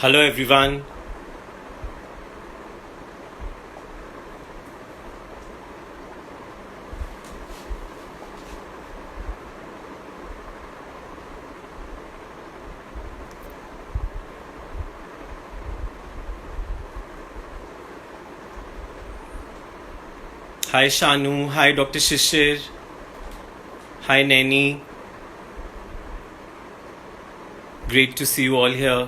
Hello everyone. Hi Shanu. Hi Dr. Shishir. Hi Neni. Great to see you all here.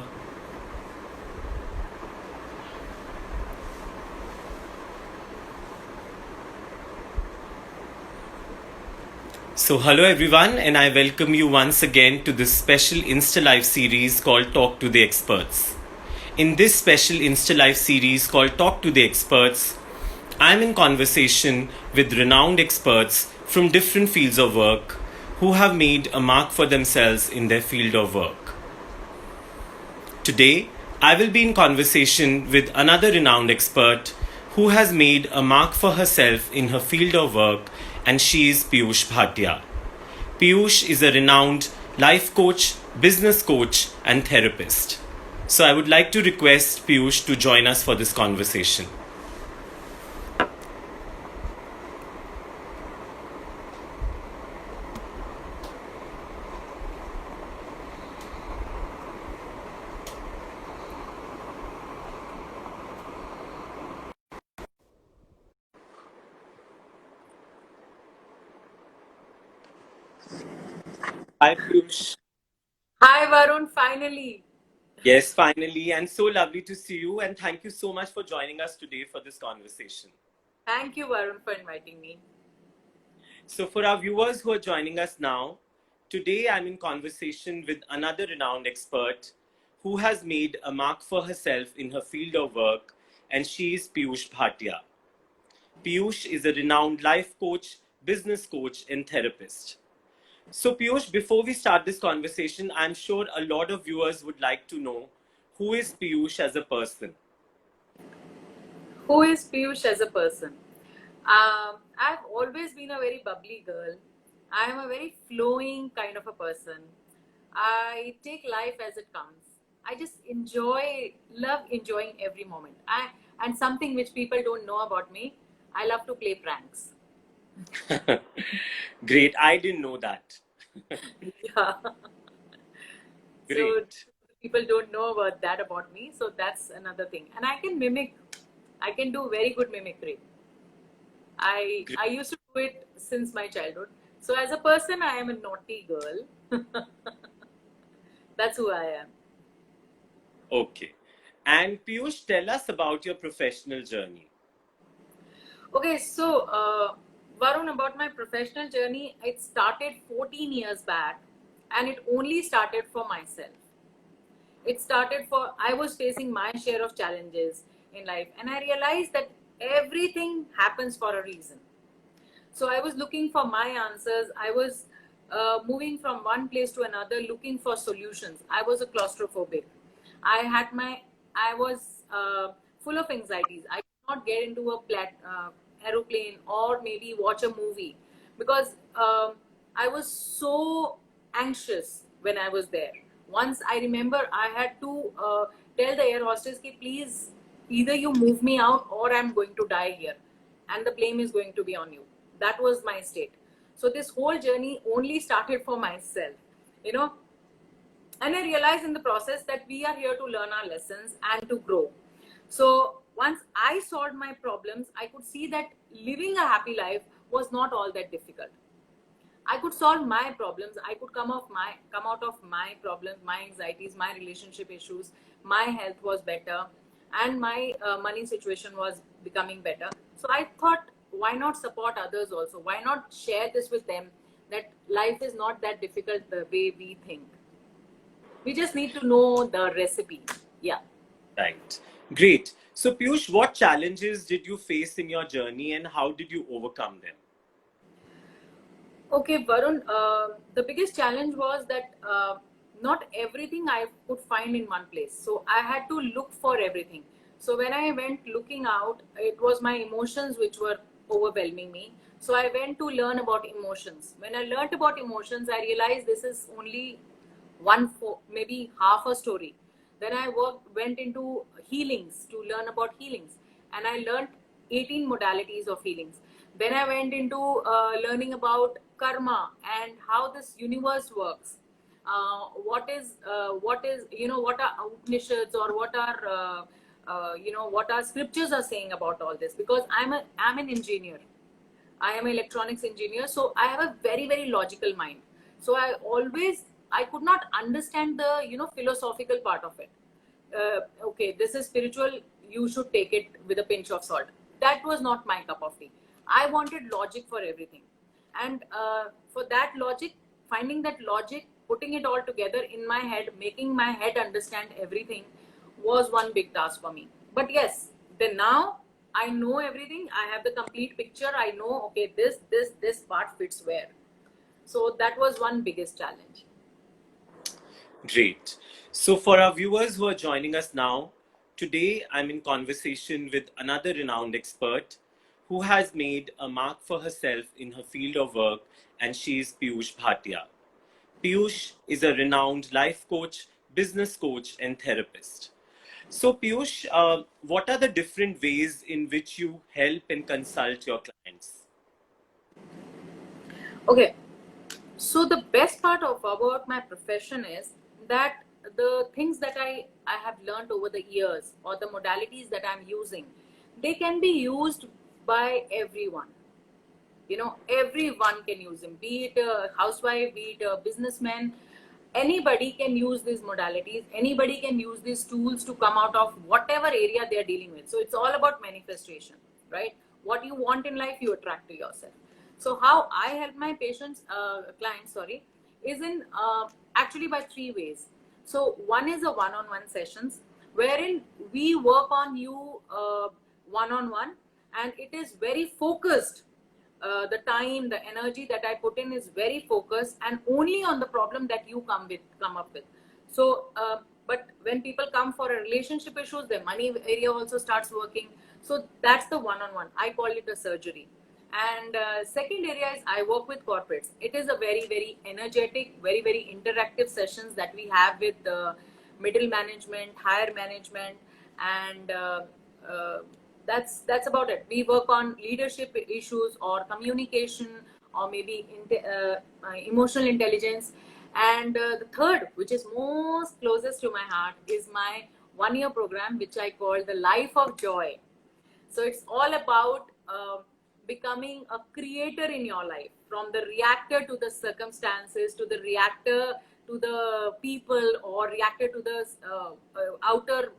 So hello everyone and I welcome you once again to this special Insta Live series called Talk to the Experts. In this special Insta Live series called Talk to the Experts, I'm in conversation with renowned experts from different fields of work who have made a mark for themselves in their field of work. Today, I will be in conversation with another renowned expert who has made a mark for herself in her field of work, and she is Piyush Bhatia. Piyush is a renowned life coach, business coach, and therapist. So I would like to request Piyush to join us for this conversation. Hi, Piyush. Hi Varun, finally. Yes, finally, and so lovely to see you, and thank you so much for joining us today for this conversation. Thank you Varun for inviting me. So, for our viewers who are joining us now, today I'm in conversation with another renowned expert who has made a mark for herself in her field of work, and she is Piyush Bhatia. Piyush is a renowned life coach, business coach, and therapist. So, Piyush, before we start this conversation, I'm sure a lot of viewers would like to know who is Piyush as a person. Who is Piyush as a person? I've always been a very bubbly girl. I am a very flowing kind of a person. I take life as it comes. I just love enjoying every moment. And something which people don't know about me, I love to play pranks. Great, I didn't know that. Yeah. So Great. people don't know about that about me. So that's another thing. And I can mimic. I can do very good mimicry. I used to do it since my childhood. So as a person, I am a naughty girl. That's who I am. Okay. And Piyush, tell us about your professional journey. Okay, so Varun, about my professional journey, it started 14 years back, and it only started for myself. It started for I was facing my share of challenges in life, and I realized that everything happens for a reason. So I was looking for my answers. I was moving from one place to another, looking for solutions. I was a claustrophobic. I was full of anxieties. I could not get into a aeroplane or maybe watch a movie because I was so anxious when I was there. Once I remember I had to tell the air hostess, ki, please, either you move me out or I'm going to die here and the blame is going to be on you. That was my state. So this whole journey only started for myself, you know. And I realized in the process that we are here to learn our lessons and to grow. So once I solved my problems, I could see that living a happy life was not all that difficult. I could solve my problems. I could come out of my problems, my anxieties, my relationship issues. My health was better, and my money situation was becoming better. So I thought, why not support others also? Why not share this with them? That life is not that difficult the way we think. We just need to know the recipe. Yeah. Right. Great. So, Piyush, what challenges did you face in your journey and how did you overcome them? Okay, Varun, the biggest challenge was that not everything I could find in one place. So I had to look for everything. So when I went looking out, it was my emotions which were overwhelming me. So I went to learn about emotions. When I learned about emotions, I realized this is only maybe half a story. Then I went into healings to learn about healings, and I learned 18 modalities of healings. Then I went into learning about karma and how this universe works. What is what are Upanishads, or what are what our scriptures are saying about all this, because I'm an engineer. I am an electronics engineer, so I have a very, very logical mind. So I could not understand the philosophical part of it. Okay, this is spiritual, you should take it with a pinch of salt. That was not my cup of tea. I wanted logic for everything, and for that logic, finding that logic, putting it all together in my head, making my head understand everything, was one big task for me. But yes, then now I know everything. I have the complete picture. I know, okay, this part fits where. So that was one biggest challenge. Great. So, for our viewers who are joining us now, today I'm in conversation with another renowned expert who has made a mark for herself in her field of work, and she is Piyush Bhatia. Piyush is a renowned life coach, business coach, and therapist. So, Piyush, what are the different ways in which you help and consult your clients? Okay, so the best part of about my profession is that the things that I have learned over the years, or the modalities that I'm using, they can be used by everyone. Everyone can use them, be it a housewife, be it a businessman. Anybody can use these modalities, anybody can use these tools to come out of whatever area they're dealing with. So it's all about manifestation, right? What you want in life, you attract to yourself. So how I help my clients, is in actually by three ways. So one is a one-on-one sessions, wherein we work on you one-on-one, and it is very focused. The time, the energy that I put in is very focused, and only on the problem that you come up with. So, but when people come for a relationship issues, their money area also starts working. So that's the one-on-one. I call it a surgery. And second area is I work with corporates. It is a very, very energetic, very, very interactive sessions that we have with middle management, higher management, and that's about it. We work on leadership issues, or communication, or maybe emotional intelligence. And the third, which is most closest to my heart, is my 1-year program, which I call the Life of Joy. So it's all about becoming a creator in your life, from the reactor to the circumstances, to the reactor to the people, or reactor to the outer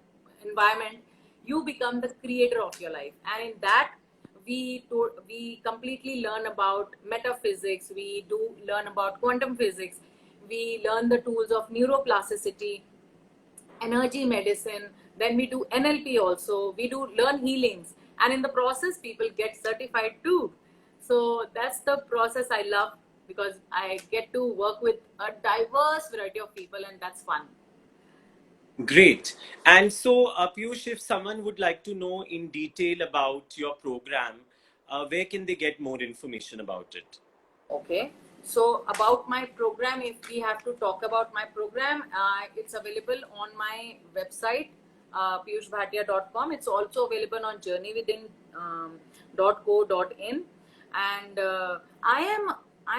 environment. You become the creator of your life, and in that we completely learn about metaphysics. We do learn about quantum physics. We learn the tools of neuroplasticity, energy medicine. Then we do NLP also. We do learn healings, and in the process people get certified too. So that's the process I love, because I get to work with a diverse variety of people, and that's fun. Great. And so, Piyush, if someone would like to know in detail about your program, where can they get more information about it? Okay. So about my program, if we have to talk about my program, it's available on my website, piyushbhatia.com. It's also available on journeywithin.co.in. And I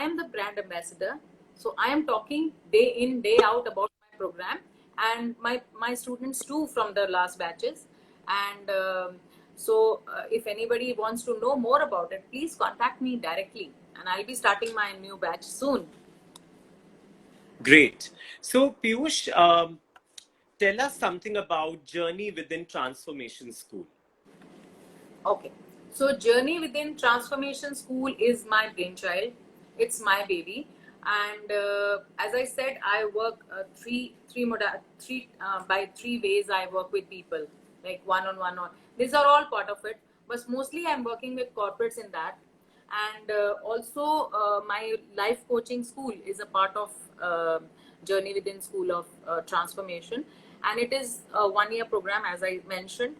am the brand ambassador. So I am talking day in, day out about my program, and my students too from the last batches. And so if anybody wants to know more about it, please contact me directly, and I'll be starting my new batch soon. Great. So, Piyush, tell us something about Journey Within Transformation School. Okay. So Journey Within Transformation School is my brainchild. It's my baby. And as I said, I work by three ways. I work with people, like one-on-one. These are all part of it. But mostly I'm working with corporates in that. And also my life coaching school is a part of Journey Within School of Transformation. And it is a 1-year program, as I mentioned.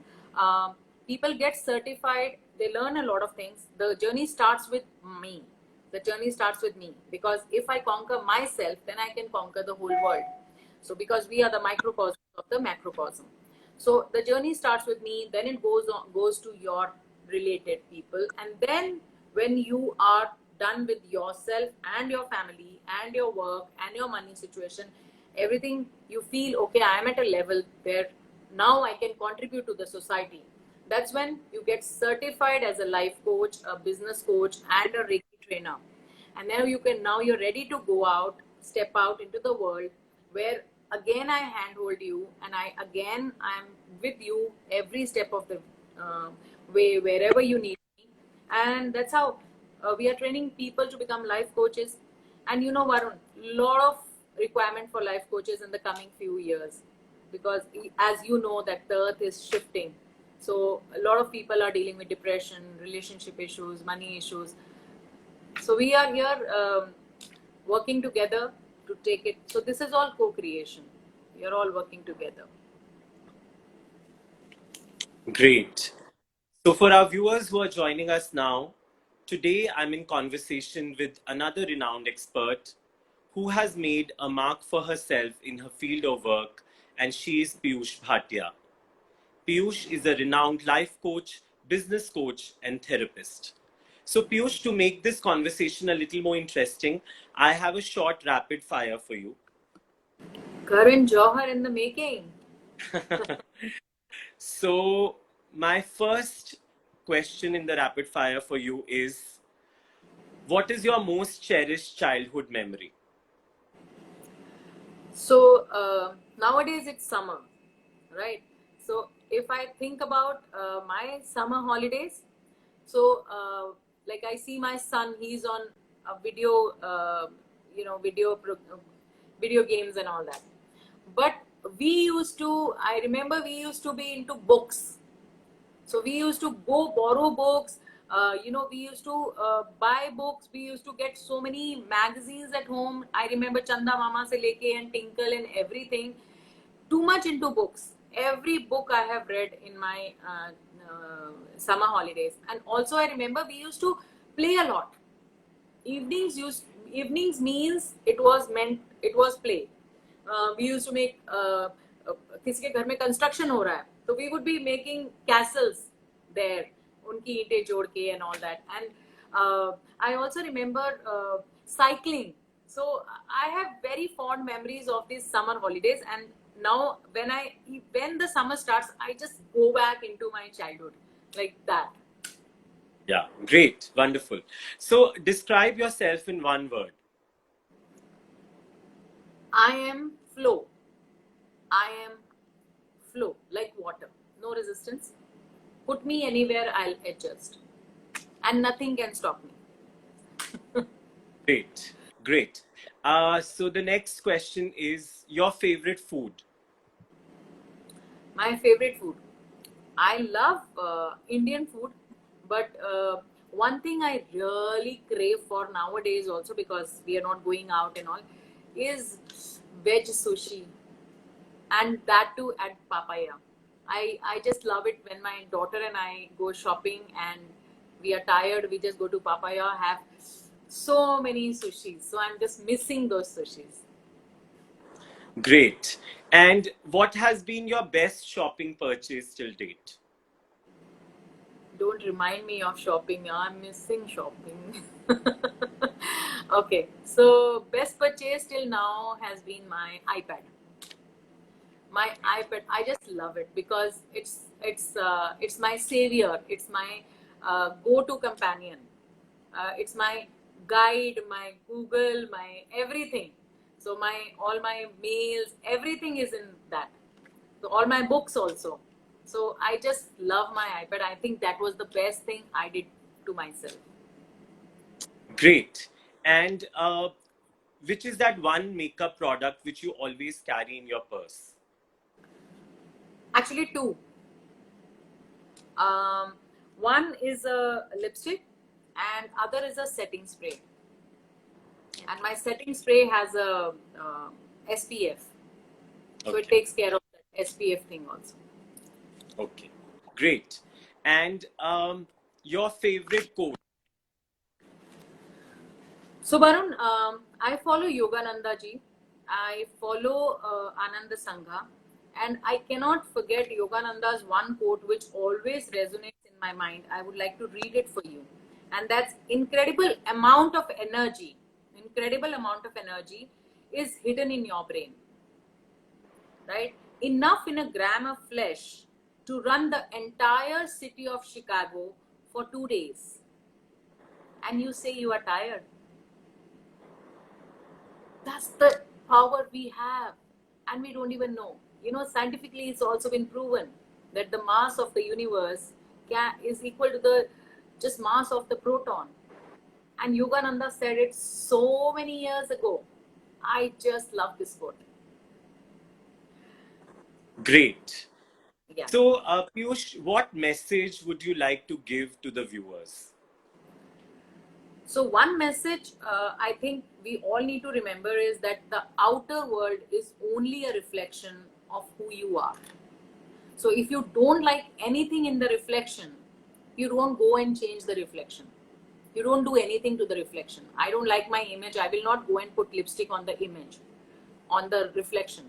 People get certified. They learn a lot of things. The journey starts with me. The journey starts with me, because if I conquer myself, then I can conquer the whole world. So because we are the microcosm of the macrocosm. So the journey starts with me, then it goes to your related people, and then when you are done with yourself and your family and your work and your money situation, everything, you feel okay, I am at a level where now I can contribute to the society. That's when you get certified as a life coach, a business coach, and a Reiki trainer. And now you're ready to go out, step out into the world, where again I handhold you, and I'm with you every step of the way, wherever you need me. And that's how we are training people to become life coaches. And you know, Varun, lot of requirement for life coaches in the coming few years, because as you know that the earth is shifting. So a lot of people are dealing with depression, relationship issues, money issues. So we are here working together to take it. So this is all co-creation. We are all working together. Great. So, for our viewers who are joining us now, today I'm in conversation with another renowned expert who has made a mark for herself in her field of work, and she is Piyush Bhatia. Piyush is a renowned life coach, business coach, and therapist. So, Piyush, to make this conversation a little more interesting, I have a short rapid fire for you. Karan Johar in the making. So, my first question in the rapid fire for you is, what is your most cherished childhood memory? So nowadays it's summer, right? So if I think about my summer holidays, so like I see my son, he's on a video, video games and all that. But I remember we used to be into books. So we used to go borrow books. We used to buy books. We used to get so many magazines at home. I remember Chanda Mama se leke and Tinkle and everything. Too much into books. Every book I have read in my summer holidays. And also I remember we used to play a lot. Evenings means it was play. We used to make किसी के घर में construction हो रहा है, so we would be making castles there, उनकी ईंटें जोड़ के and all that. And I also remember cycling. So I have very fond memories of these summer holidays. And now when the summer starts, I just go back into my childhood like that. Yeah, great, wonderful. So, describe yourself in one word. I am flow. I am flow, like water. No resistance. Put me anywhere, I'll adjust. And nothing can stop me. Great, great. So, the next question is your favorite food. My favorite food. I love Indian food, but one thing I really crave for nowadays also, because we are not going out and all, is veg sushi, and that too at Papaya. I just love it when my daughter and I go shopping and we are tired, we just go to Papaya, have so many sushis. So I'm just missing those sushis. Great. And what has been your best shopping purchase till date? Don't remind me of shopping. I'm missing shopping. Okay, so best purchase till now has been my iPad. My iPad, I just love it because it's my savior. It's my go-to companion. It's my guide, my Google, my everything. So all my mails, everything is in that. So all my books also. So I just love my iPad. I think that was the best thing I did to myself. Great. And which is that one makeup product which you always carry in your purse? Actually, two. One is a lipstick and other is a setting spray. And my setting spray has a SPF. So it takes care of that SPF thing also. Okay, great. And your favorite quote? So Varun, I follow Yogananda ji. I follow Ananda Sangha, and I cannot forget Yogananda's one quote which always resonates in my mind. I would like to read it for you. And that's incredible amount of energy is hidden in your brain, right? Enough in a gram of flesh to run the entire city of Chicago for 2 days. And you say you are tired. That's the power we have, and we don't even know. Scientifically, it's also been proven that the mass of the universe is equal to the just mass of the proton. And Yogananda said it so many years ago. I just love this quote. Great. Yeah. So, Piyush, what message would you like to give to the viewers? So one message I think we all need to remember is that the outer world is only a reflection of who you are. So if you don't like anything in the reflection, you don't go and change the reflection. You don't do anything to the reflection. I don't like my image. I will not go and put lipstick on the image, on the reflection.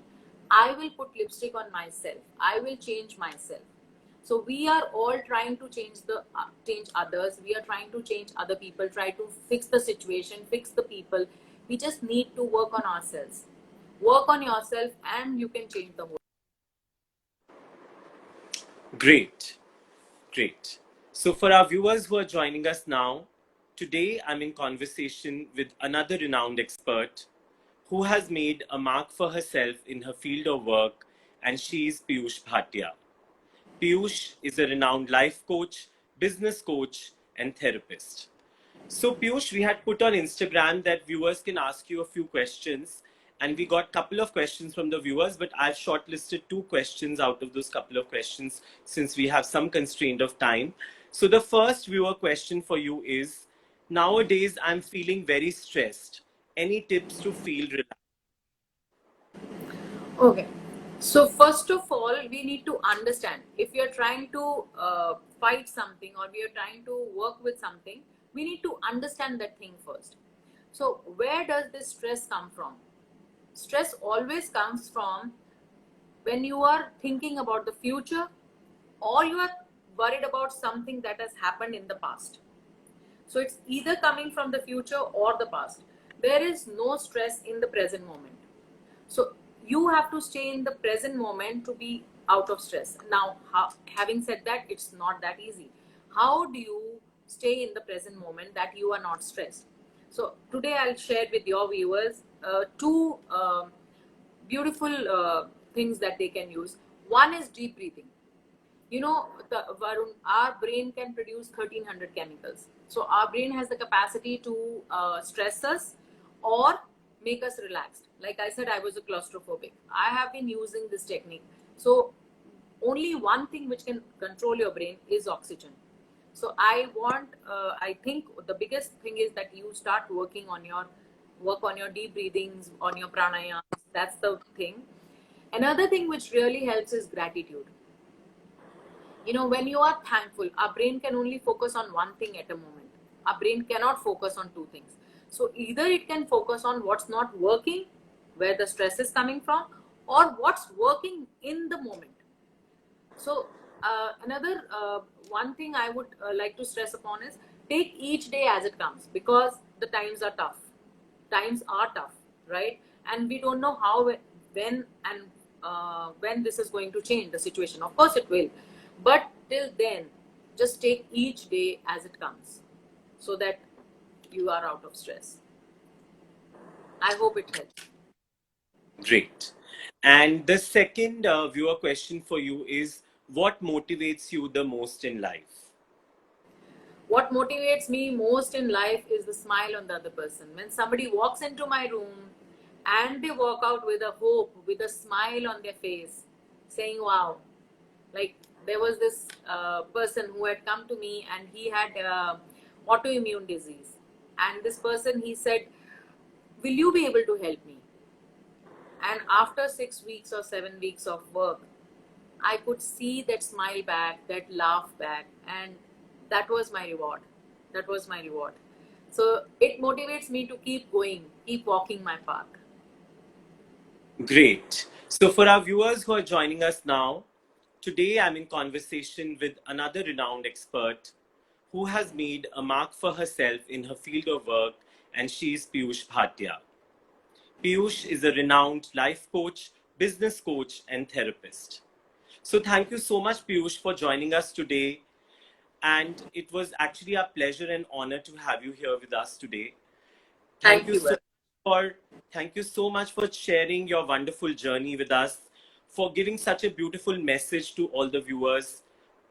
I will put lipstick on myself. I will change myself. So we are all trying to change others. We are trying to change other people, try to fix the situation, fix the people. We just need to work on ourselves. Work on yourself and you can change the world. Great. Great. So, for our viewers who are joining us now, today I'm in conversation with another renowned expert who has made a mark for herself in her field of work, and she is Piyush Bhatia. Piyush is a renowned life coach, business coach, and therapist. So, Piyush, we had put on Instagram that viewers can ask you a few questions, and we got a couple of questions from the viewers, but I've shortlisted 2 questions out of those couple of questions since we have some constraint of time. So, the first viewer question for you is, nowadays I'm feeling very stressed. Any tips to feel relaxed? Okay. So first of all, we need to understand if you're trying to fight something or we are trying to work with something, we need to understand that thing first. So where does this stress come from? Stress always comes from when you are thinking about the future or you are worried about something that has happened in the past. So it's either coming from the future or the past. There is no stress in the present moment. So you have to stay in the present moment to be out of stress. Now, having said that, it's not that easy. How do you stay in the present moment that you are not stressed? So today I'll share with your viewers two beautiful things that they can use. One is deep breathing. Varun, our brain can produce 1300 chemicals. So our brain has the capacity to stress us or make us relaxed. Like I said, I was a claustrophobic. I have been using this technique. So only one thing which can control your brain is oxygen. So I think the biggest thing is that you start work on your deep breathings, on your pranayams. That's the thing. Another thing which really helps is gratitude. When you are thankful, our brain can only focus on one thing at a moment. Our brain cannot focus on two things. So either it can focus on what's not working, where the stress is coming from, or what's working in the moment. So another one thing I would like to stress upon is take each day as it comes, because the times are tough. Times are tough, right? And we don't know how, when this is going to change the situation. Of course it will. But till then, just take each day as it comes so that you are out of stress. I hope it helps. Great. And the second viewer question for you is, what motivates you the most in life? What motivates me most in life is the smile on the other person. When somebody walks into my room and they walk out with a hope, with a smile on their face, saying, wow, like there was this person who had come to me and he had autoimmune disease. And this person, he said, will you be able to help me? And after 6 weeks or 7 weeks of work, I could see that smile back, that laugh back, and that was my reward. That was my reward. So it motivates me to keep going, keep walking my path. Great. So, for our viewers who are joining us now, today I'm in conversation with another renowned expert who has made a mark for herself in her field of work, and she is Piyush Bhatia. Piyush is a renowned life coach, business coach, and therapist. So, thank you so much, Piyush, for joining us today. And it was actually a pleasure and honor to have you here with us today. Thank Thank you you. so much for thank you so much for sharing your wonderful journey with us, for giving such a beautiful message to all the viewers,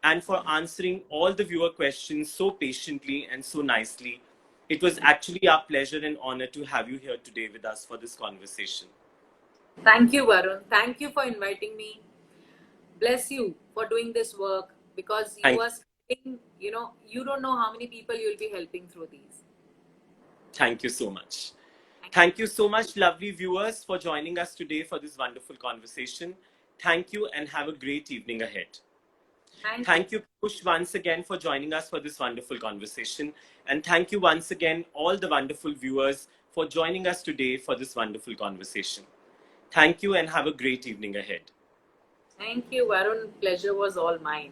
and for answering all the viewer questions so patiently and so nicely. It was actually our pleasure and honor to have you here today with us for this conversation. Thank you, Varun. Thank you for inviting me. Bless you for doing this work because you Thank, are saying, you don't know how many people you'll be helping through these. thank you so much. Thank you. Thank you so much, lovely viewers, for joining us today for this wonderful conversation. Thank you and have a great evening ahead. Thank you, Push, once again for joining us for this wonderful conversation. And thank you once again, all the wonderful viewers, for joining us today for this wonderful conversation. Thank you and have a great evening ahead. Thank you, Varun. Pleasure was all mine.